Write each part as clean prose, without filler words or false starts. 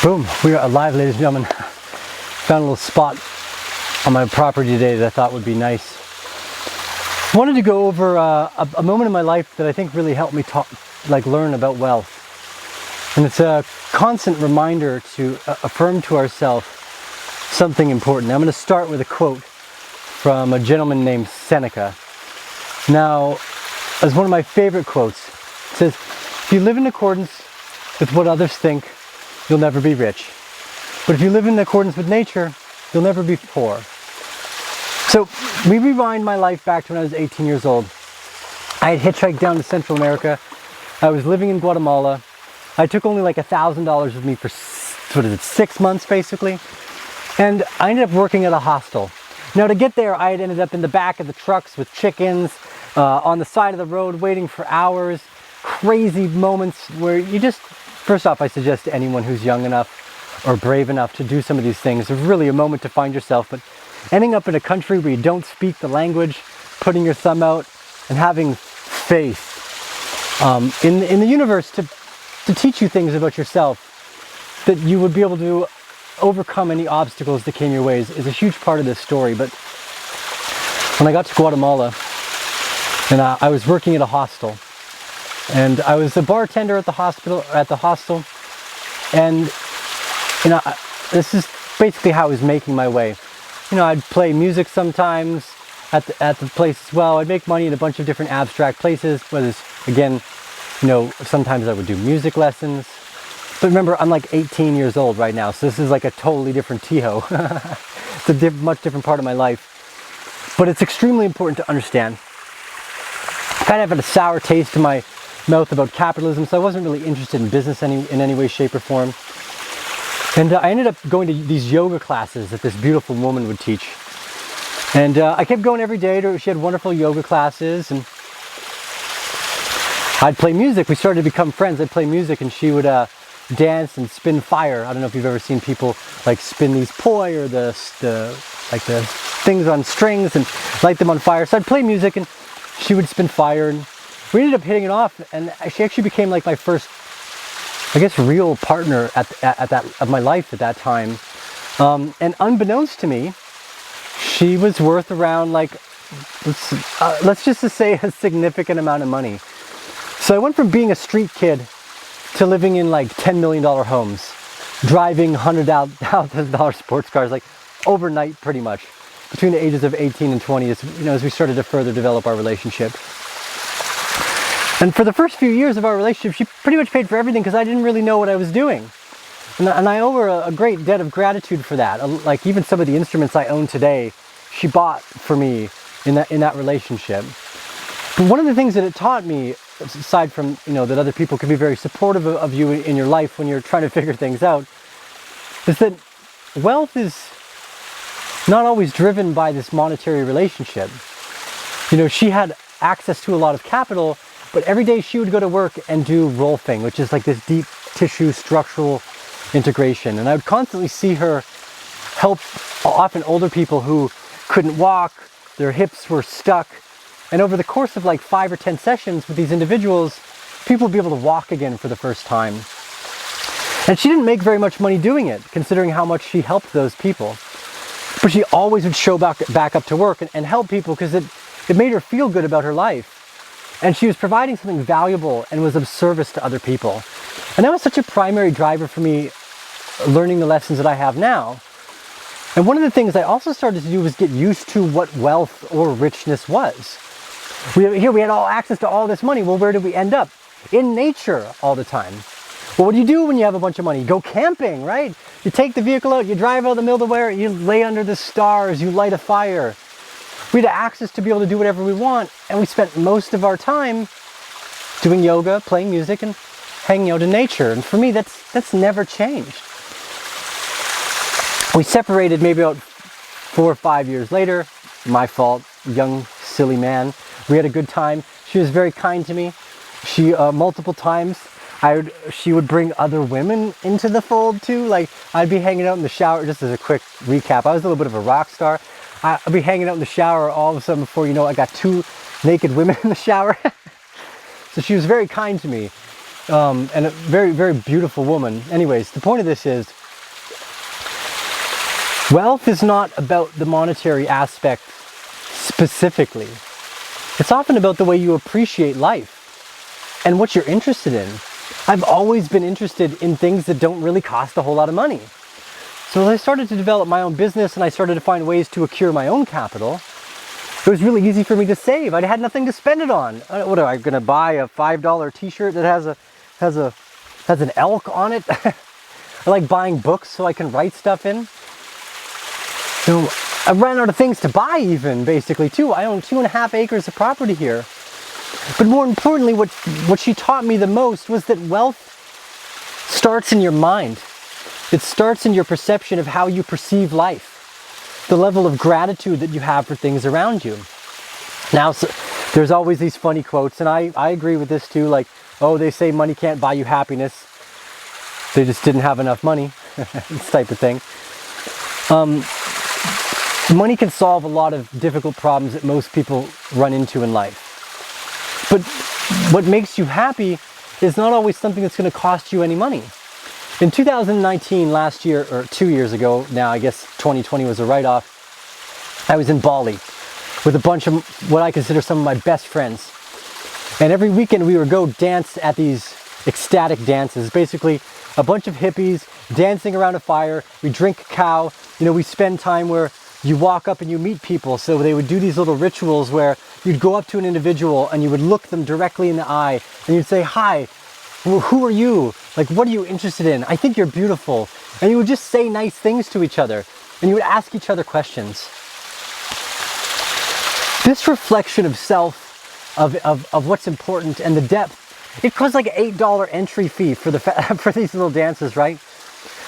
Boom, we are alive, ladies and gentlemen. Found a little spot on my property today that I thought would be nice. I wanted to go over a moment in my life that I think really helped me learn about wealth. And it's a constant reminder to affirm to ourselves something important. I'm going to start with a quote from a gentleman named Seneca. Now, as one of my favorite quotes, it says, "If you live in accordance with what others think, you'll never be rich. But if you live in accordance with nature, you'll never be poor." So we rewind my life back to when I was 18 years old. I had hitchhiked down to Central America. I was living in Guatemala. I took only like $1,000 with me for 6 months basically. And I ended up working at a hostel. Now to get there, I had ended up in the back of the trucks with chickens, on the side of the road waiting for hours. Crazy moments where you just, first off, I suggest to anyone who's young enough or brave enough to do some of these things, it's really a moment to find yourself, but ending up in a country where you don't speak the language, putting your thumb out and having faith in the universe to teach you things about yourself, that you would be able to overcome any obstacles that came your way is a huge part of this story. But when I got to Guatemala, and I was working at a hostel, and I was a bartender at the hostel, and this is basically how I was making my way. I'd play music sometimes at the place as well. I'd make money in a bunch of different abstract places, whether it's, again, sometimes I would do music lessons. But remember, I'm like 18 years old right now, so this is like a totally different Tiho. It's a much different part of my life. But it's extremely important to understand. I kind of had a sour taste in my mouth about capitalism, so I wasn't really interested in business in any way, shape, or form. And I ended up going to these yoga classes that this beautiful woman would teach. And I kept going every day. She had wonderful yoga classes, and I'd play music. We started to become friends. I'd play music, and she would dance and spin fire. I don't know if you've ever seen people like spin these poi or the things on strings and light them on fire. So I'd play music, and she would spin fire, and we ended up hitting it off. And she actually became like my first, I guess, real partner of my life at that time. And unbeknownst to me, she was worth around let's just say a significant amount of money. So I went from being a street kid to living in like $10 million homes, driving $100,000 sports cars, like overnight pretty much, between the ages of 18 and 20, as we started to further develop our relationship. And for the first few years of our relationship, she pretty much paid for everything because I didn't really know what I was doing. And I owe her a great debt of gratitude for that. Like even some of the instruments I own today, she bought for me in that relationship. But one of the things that it taught me, aside from, that other people can be very supportive of you in your life when you're trying to figure things out, is that wealth is not always driven by this monetary relationship. She had access to a lot of capital, but every day she would go to work and do rolfing, which is like this deep tissue structural integration. And I would constantly see her help often older people who couldn't walk, their hips were stuck. And over the course of like 5 or 10 sessions with these individuals, people would be able to walk again for the first time. And she didn't make very much money doing it, considering how much she helped those people. But she always would show back up to work and help people because it made her feel good about her life. And she was providing something valuable and was of service to other people. And that was such a primary driver for me learning the lessons that I have now. And one of the things I also started to do was get used to what wealth or richness was. We had all access to all this money. Well, where did we end up? In nature all the time. Well, what do you do when you have a bunch of money? You go camping, right? You take the vehicle out, you drive out of the middle of nowhere, you lay under the stars, you light a fire. We had access to be able to do whatever we want, and we spent most of our time doing yoga, playing music, and hanging out in nature. And for me, that's never changed. We separated maybe about 4 or 5 years later. My fault, young, silly man. We had a good time. She was very kind to me. She, multiple times, she would bring other women into the fold too. Like, I'd be hanging out in the shower, just as a quick recap, I was a little bit of a rock star. I'd be hanging out in the shower, all of a sudden before you know, I got 2 naked women in the shower. So she was very kind to me. and a very, very beautiful woman. Anyways, the point of this is, wealth is not about the monetary aspect specifically. It's often about the way you appreciate life and what you're interested in. I've always been interested in things that don't really cost a whole lot of money. So as I started to develop my own business and I started to find ways to accrue my own capital, it was really easy for me to save. I had nothing to spend it on. What am I going to buy? A $5 t-shirt that has an elk on it? I like buying books so I can write stuff in. So I ran out of things to buy even, basically, too. I own 2.5 acres of property here. But more importantly, what she taught me the most was that wealth starts in your mind. It starts in your perception of how you perceive life, the level of gratitude that you have for things around you. Now, there's always these funny quotes, and I agree with this too, like, oh, they say money can't buy you happiness. They just didn't have enough money, this type of thing. Money can solve a lot of difficult problems that most people run into in life. But what makes you happy is not always something that's going to cost you any money. In 2019, last year, or 2 years ago now, I guess 2020 was a write-off, I was in Bali with a bunch of what I consider some of my best friends. And every weekend we would go dance at these ecstatic dances. Basically, a bunch of hippies dancing around a fire. We drink cacao. You know, we spend time where you walk up and you meet people. So they would do these little rituals where you'd go up to an individual and you would look them directly in the eye and you'd say, "Hi, well, who are you? Like, what are you interested in? I think you're beautiful." And you would just say nice things to each other and you would ask each other questions. This reflection of self, of what's important and the depth, it costs like an $8 entry fee for for these little dances, right?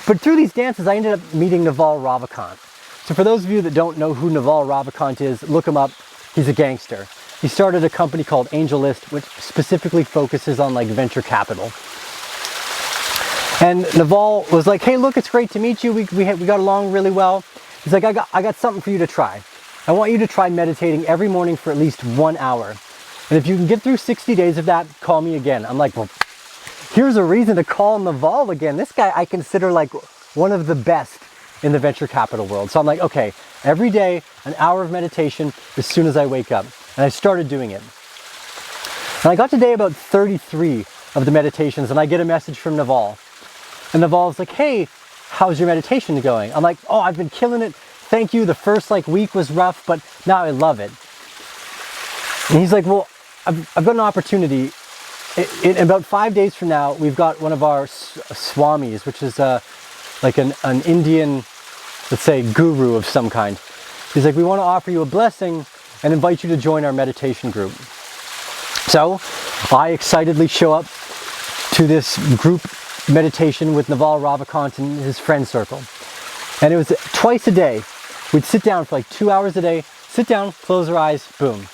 But through these dances, I ended up meeting Naval Ravikant. So for those of you that don't know who Naval Ravikant is, look him up. He's a gangster. He started a company called AngelList, which specifically focuses on like venture capital. And Naval was like, "Hey, look, it's great to meet you. We got along really well." He's like, I got something for you to try. I want you to try meditating every morning for at least 1 hour. And if you can get through 60 days of that, call me again. I'm like, well, here's a reason to call Naval again. This guy I consider like one of the best in the venture capital world. So I'm like, okay, every day, an hour of meditation as soon as I wake up. And I started doing it. And I got to day about 33 of the meditations and I get a message from Naval. And Naval's like, "Hey, how's your meditation going?" I'm like, "Oh, I've been killing it. Thank you. The first week was rough, but now I love it." And he's like, "Well, I've got an opportunity. In about 5 days from now, we've got one of our swamis, which is like an Indian, let's say, guru of some kind." He's like, "We want to offer you a blessing and invite you to join our meditation group." So I excitedly show up to this group meditation with Naval Ravikant and his friend circle. And it was twice a day. We'd sit down for like 2 hours a day, sit down, close our eyes, boom.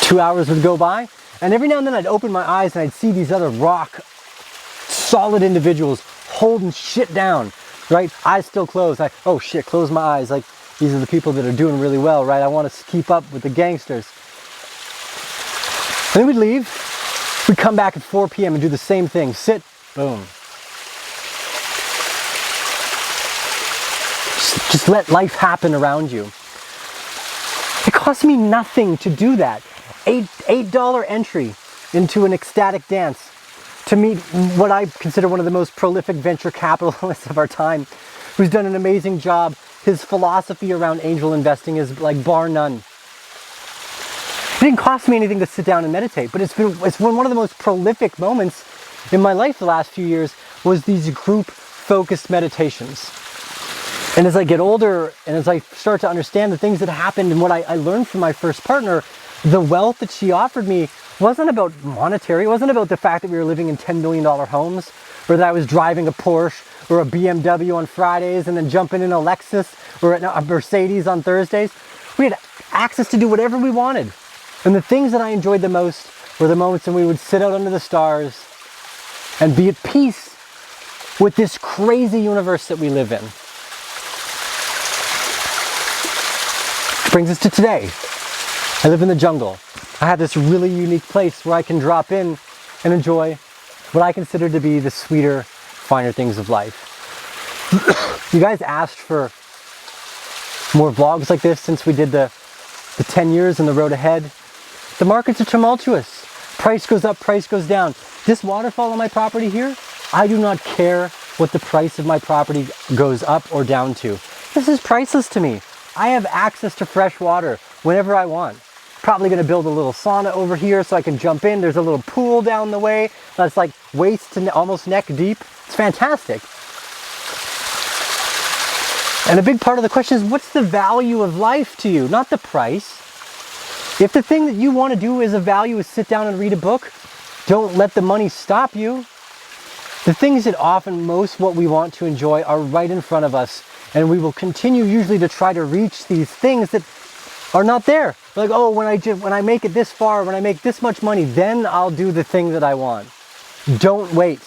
Two hours would go by, and every now and then I'd open my eyes and I'd see these other rock solid individuals holding shit down, right? Eyes still closed. Oh shit, close my eyes. Like, these are the people that are doing really well, right? I want to keep up with the gangsters. And then we'd leave. We'd come back at 4 p.m. and do the same thing. Sit, boom. Just let life happen around you. It cost me nothing to do that. $8 entry into an ecstatic dance to meet what I consider one of the most prolific venture capitalists of our time, who's done an amazing job. His philosophy around angel investing is like bar none. It didn't cost me anything to sit down and meditate, but it's been one of the most prolific moments in my life the last few years was these group focused meditations. And as I get older and as I start to understand the things that happened and what I learned from my first partner, the wealth that she offered me wasn't about monetary. It wasn't about the fact that we were living in $10 million homes or that I was driving a Porsche or a BMW on Fridays and then jumping in a Lexus or a Mercedes on Thursdays. We had access to do whatever we wanted. And the things that I enjoyed the most were the moments when we would sit out under the stars and be at peace with this crazy universe that we live in. Which brings us to today. I live in the jungle. I have this really unique place where I can drop in and enjoy what I consider to be the sweeter, finer things of life. You guys asked for more vlogs like this since we did the 10 years and the road ahead. The markets are tumultuous. Price goes up, price goes down. This waterfall on my property here, I do not care what the price of my property goes up or down to. This is priceless to me. I have access to fresh water whenever I want. Probably gonna build a little sauna over here so I can jump in. There's a little pool down the way that's like waist to almost neck deep. It's fantastic. And a big part of the question is, what's the value of life to you? Not the price. If the thing that you want to do as a value is sit down and read a book, don't let the money stop you. The things that often most what we want to enjoy are right in front of us, and we will continue usually to try to reach these things that are not there. Like, oh, when I make it this far, when I make this much money, then I'll do the thing that I want. Don't wait.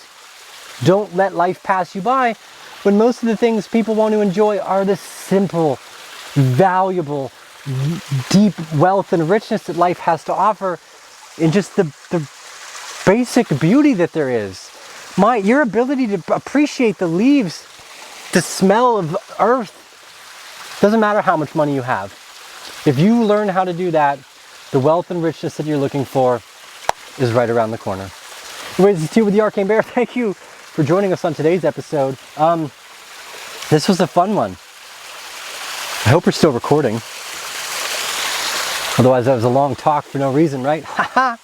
Don't let life pass you by when most of the things people want to enjoy are the simple, valuable, deep wealth and richness that life has to offer in just the basic beauty that there is. Your ability to appreciate the leaves, the smell of earth, doesn't matter how much money you have. If you learn how to do that, the wealth and richness that you're looking for is right around the corner. Anyways, it's T with the Arcane Bear. Thank you for joining us on today's episode. This was a fun one. I hope we're still recording. Otherwise, that was a long talk for no reason, right? Haha.